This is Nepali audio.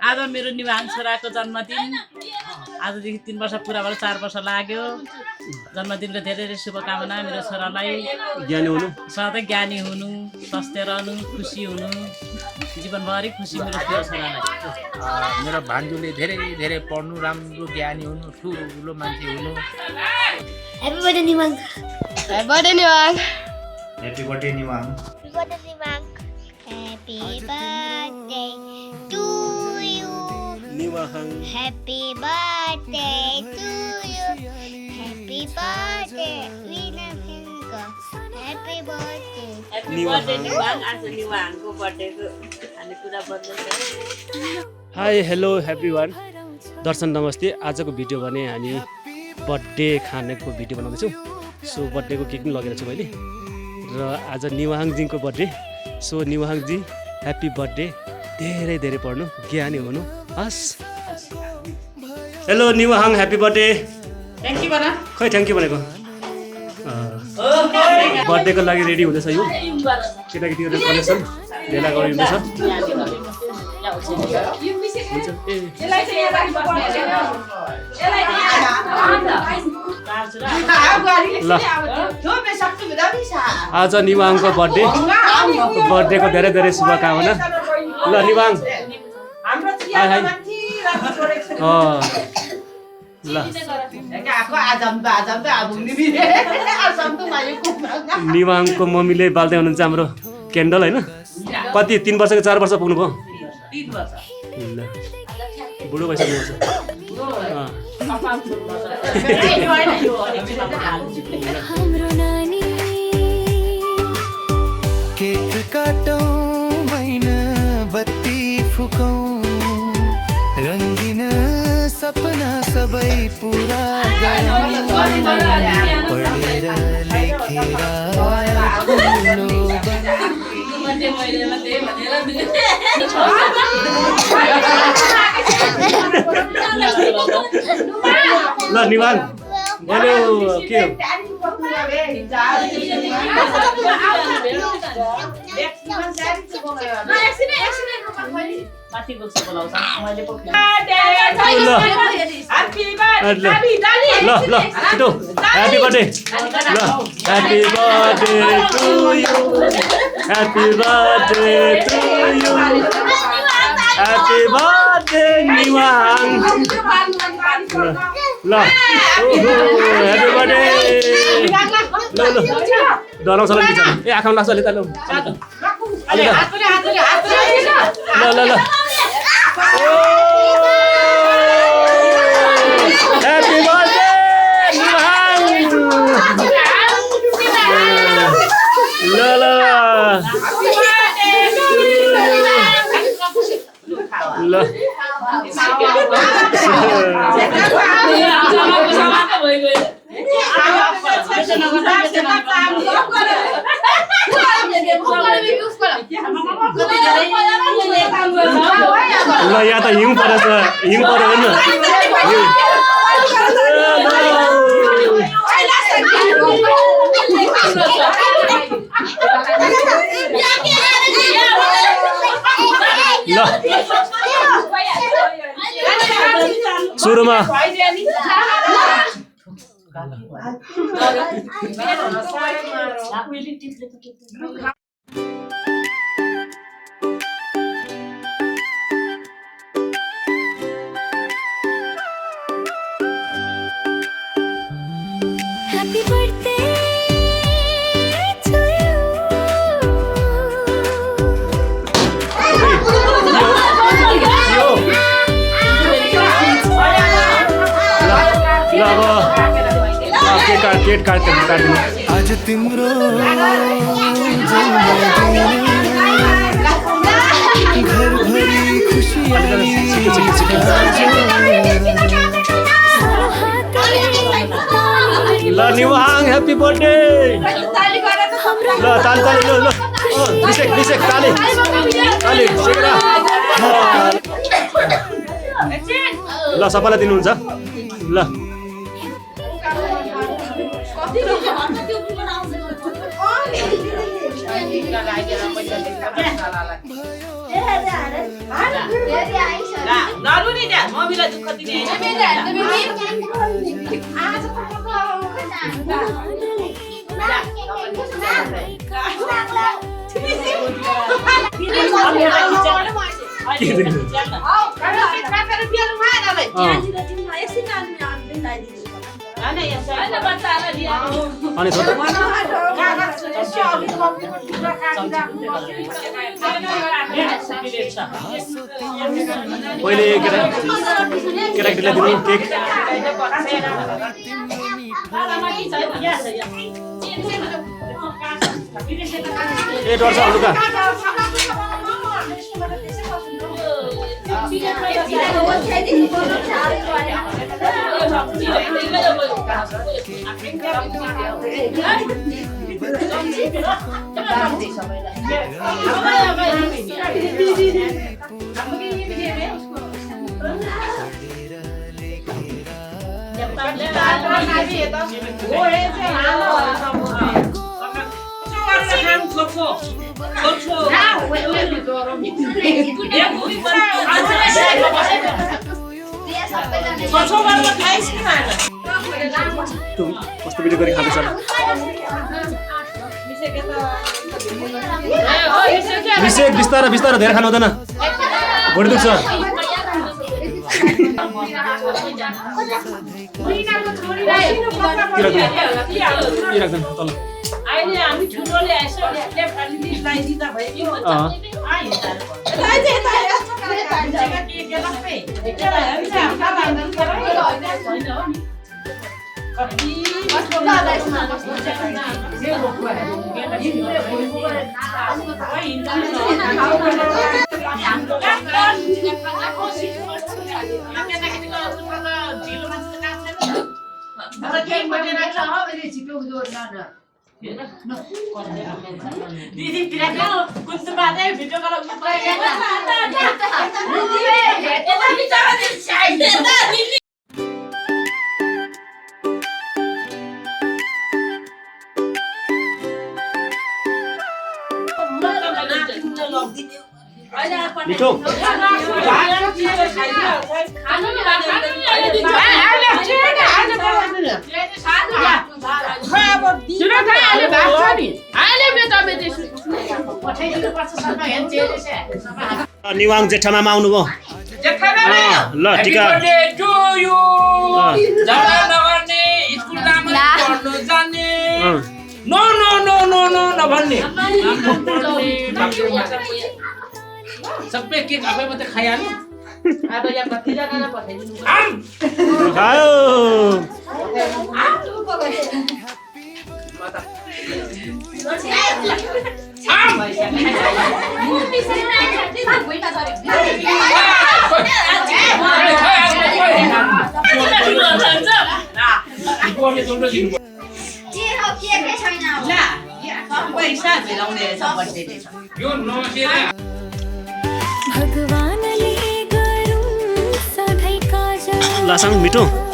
आज मेरो निवाङ छोराको जन्मदिन आजदेखि 3 वर्ष पुरा भएर 4 वर्ष लाग्यो जन्मदिनको धेरै धेरै शुभकामना मेरो छोरालाई ज्ञानी हुनु सधैँ ज्ञानी हुनु स्वस्थ रहनु खुसी हुनु जीवनभरि खुसी मेरो छोरालाई मेरो भान्जुले धेरै धेरै पढ्नु राम्रो ज्ञानी हुनु ठुलो मान्छे हुनु Happy birthday Nimang. Happy birthday Nimang. Happy birthday Nimang. Happy birthday Nimang. Happy birthday to you. निवाहङ Happy birthday to you. Happy birthday Vinamhinka. Happy birthday. Happy birthday निवाङ आज निवाङको बर्थडेको खानेकुरा बन्दैछ हाई हेलो एभ्रिवान दर्शन नमस्ते आजको भिडियो भने हामी बर्थडे खानेको भिडियो बनाउँदैछौँ सो बर्थडेको केक पनि लगेर छु मैले र आज निवाङजीको birthday so Niwang ji happy birthday धेरै धेरै पढ्नु ज्ञानी हुनु हस् hello Niwang happy birthday thank you बना खै थ्याङ्क यू भनेको बर्थडेको लागि रेडी हुँदैछ यो केटाकेटीहरू कलेक्सन भेला गरिँदैछ ल आज निवाङको बर्थडेको धेरै धेरै शुभकामना ल निवाङ ल निवाङको मम्मीले बाल्दै हुनुहुन्छ हाम्रो क्यान्डल होइन कति 3 वर्ष कि 4 वर्ष पुग्नुभयो 3 वर्ष ल बुढो भइसक्नु छ हाम्रो नानी केक काटौँ मैना बत्ती फुकौँ रङ्गिन सपना सबै पुरा पढेर लेखेर ल निवाङ हेलो के हो माथि बोक्स बोलाउँछ मैले बोक्नु ल ल छिटो ह्याप्पी बर्थडे ल happy birthday to you happy birthday to you happy birthday Niwang ल ह्याप्पी बर्थडे ल ल डराउँछ ल ए आँखामा लाग्छ अलि ल ल ल ह्याप्पी बर्थडे निवाङ ल ल ल ल यहाँ त हिउँ परेछ हिउँ पऱ्यो हेर्नु ल सुरुमा Happy birthday to you. ल अब केक काट्नु आज तिम्रो घरभरि खुसियाली ल निवाङ ह्याप्पी बर्थडे ल ताली ताली ल ल बिसेक ताली ताली सेकेरा ल सबैलाई दिनुहुन्छ ल नरुनी त्यहाँ मम्मीलाई दुःख दिने अनि छोरा पहिले केटाकेटीलाई दिनु केक ए डर्छ लुका कस्तो भिडियो गरी खाँदैछ मिसेक बिस्तारै बिस्तारै धेरै खानु हुँदैन भुँडी दुख्छ अहिले हामी ठुलोले यसो लगाइदिँदा भयो कि दिदी तिरेको कुन्तुबाले भिडियो गरेर मिठो निवाङ जेठामामा आउनुभयो ल टिका सबै केक आफै मात्रै खाइहाल्नु अब यहाँ कतिजनालाई पठाइदिनु खायो लासाङ मिठो